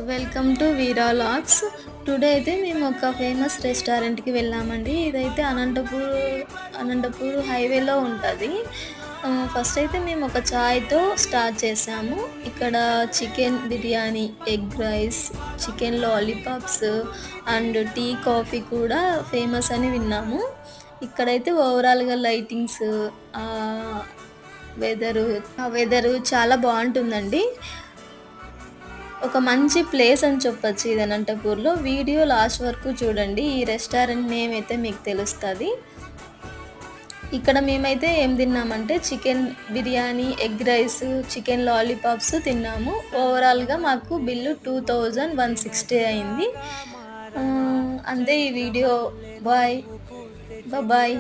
Welcome to Veera vlogs. Today అయితే మేము ఒక ఫేమస్ రెస్టారెంట్‌కి వెళ్ళామండి. ఇదైతే అనంతపూర్ హైవేలో ఉంటది. ఫస్ట్ అయితే మేము ఒక చాయ్‌తో స్టార్ట్ చేసాము. ఇక్కడ chicken biryani, egg rice, chicken lollipops and tea, coffee కూడా ఫేమస్ అని విన్నాము. ఇక్కడైతే ఓవరాల్‌గా లైటింగ్స్, ఆహ్, వెదరు వెదరు చాలా బావుంటుందండి. ఒక మంచి ప్లేస్ అని చెప్పొచ్చు ఇది అనంతపూర్‌లో. వీడియో లాస్ట్ వరకు చూడండి. ఈ రెస్టారెంట్ నేమ్ అయితే మీకు తెలుస్తది. ఇక్కడ మేమైతే ఏం తిన్నామంటే chicken biryani, egg rice, chicken lollipops తిన్నాము. ఓవరాల్‌గా మాకు బిల్లు 2160 అయింది. అంతే ఈ వీడియో. బాయ్. బాయ్.